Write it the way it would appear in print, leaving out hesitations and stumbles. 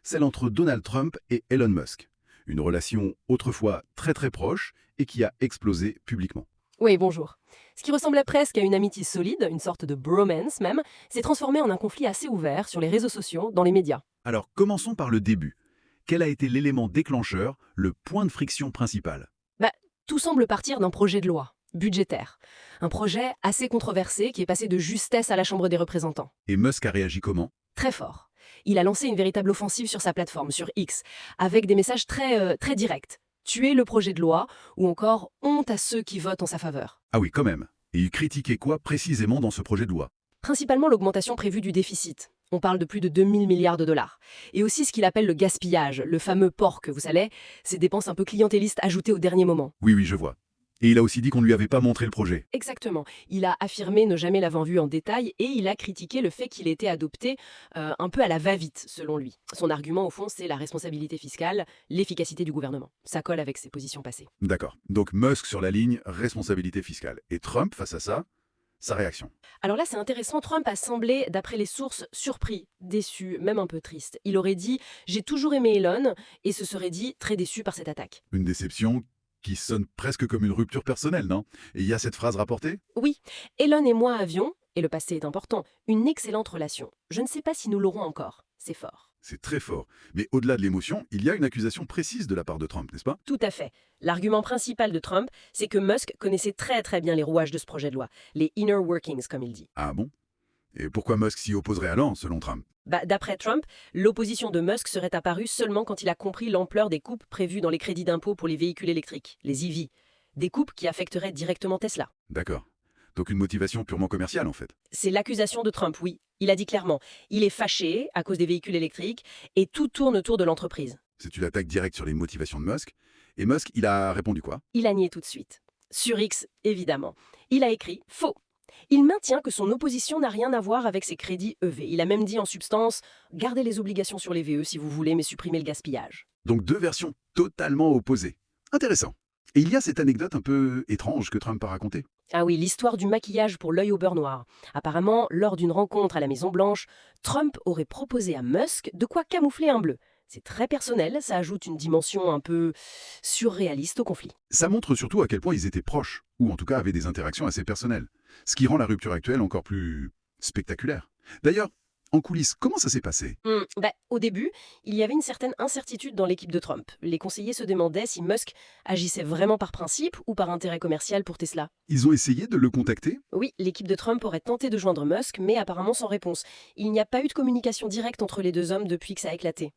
celle entre Donald Trump et Elon Musk. Une relation autrefois très proche et qui a explosé publiquement. Oui, bonjour. Ce qui ressemblait presque à une amitié solide, une sorte de bromance même, s'est transformé en un conflit assez ouvert sur les réseaux sociaux, dans les médias. Alors commençons par le début. Quel a été l'élément déclencheur, le point de friction principal? Bah, tout semble partir d'un projet de loi, budgétaire. Un projet assez controversé qui est passé de justesse à la Chambre des représentants. Et Musk a réagi comment? Très fort. Il a lancé une véritable offensive sur sa plateforme, sur X, avec des messages très directs. Tuer le projet de loi, ou encore honte à ceux qui votent en sa faveur. Ah oui, quand même. Et il critiquait quoi précisément dans ce projet de loi? Principalement l'augmentation prévue du déficit. On parle de plus de 2000 milliards de dollars. Et aussi ce qu'il appelle le gaspillage, le fameux porc, vous savez, ces dépenses un peu clientélistes ajoutées au dernier moment. Oui, je vois. Et il a aussi dit qu'on ne lui avait pas montré le projet. Exactement. Il a affirmé ne jamais l'avoir vu en détail et il a critiqué le fait qu'il ait été adopté un peu à la va-vite, selon lui. Son argument, au fond, c'est la responsabilité fiscale, l'efficacité du gouvernement. Ça colle avec ses positions passées. D'accord. Donc Musk sur la ligne, responsabilité fiscale. Et Trump, face à ça, sa réaction. Alors là, c'est intéressant, Trump a semblé, d'après les sources, surpris, déçu, même un peu triste. Il aurait dit « j'ai toujours aimé Elon » et se serait dit très déçu par cette attaque. Une déception qui sonne presque comme une rupture personnelle, non? Et il y a cette phrase rapportée? Oui, Elon et moi avions, et le passé est important, une excellente relation. Je ne sais pas si nous l'aurons encore. C'est fort. C'est très fort. Mais au-delà de l'émotion, il y a une accusation précise de la part de Trump, n'est-ce pas? Tout à fait. L'argument principal de Trump, c'est que Musk connaissait très bien les rouages de ce projet de loi, les inner workings comme il dit. Ah bon? Et pourquoi Musk s'y opposerait alors, selon Trump? D'après Trump, l'opposition de Musk serait apparue seulement quand il a compris l'ampleur des coupes prévues dans les crédits d'impôt pour les véhicules électriques, les EV. Des coupes qui affecteraient directement Tesla. D'accord. Donc une motivation purement commerciale, en fait. C'est l'accusation de Trump, oui. Il a dit clairement, il est fâché à cause des véhicules électriques et tout tourne autour de l'entreprise. C'est une attaque directe sur les motivations de Musk. Et Musk, il a répondu quoi? Il a nié tout de suite. Sur X, évidemment. Il a écrit « faux ». Il maintient que son opposition n'a rien à voir avec ses crédits EV. Il a même dit en substance « gardez les obligations sur les VE si vous voulez, mais supprimez le gaspillage ». Donc deux versions totalement opposées. Intéressant. Et il y a cette anecdote un peu étrange que Trump a racontée. Ah oui, l'histoire du maquillage pour l'œil au beurre noir. Apparemment, lors d'une rencontre à la Maison-Blanche, Trump aurait proposé à Musk de quoi camoufler un bleu. C'est très personnel, ça ajoute une dimension un peu surréaliste au conflit. Ça montre surtout à quel point ils étaient proches, ou en tout cas avaient des interactions assez personnelles. Ce qui rend la rupture actuelle encore plus spectaculaire. D'ailleurs, en coulisses, comment ça s'est passé? Au début, il y avait une certaine incertitude dans l'équipe de Trump. Les conseillers se demandaient si Musk agissait vraiment par principe ou par intérêt commercial pour Tesla. Ils ont essayé de le contacter? Oui, l'équipe de Trump aurait tenté de joindre Musk, mais apparemment sans réponse. Il n'y a pas eu de communication directe entre les deux hommes depuis que ça a éclaté.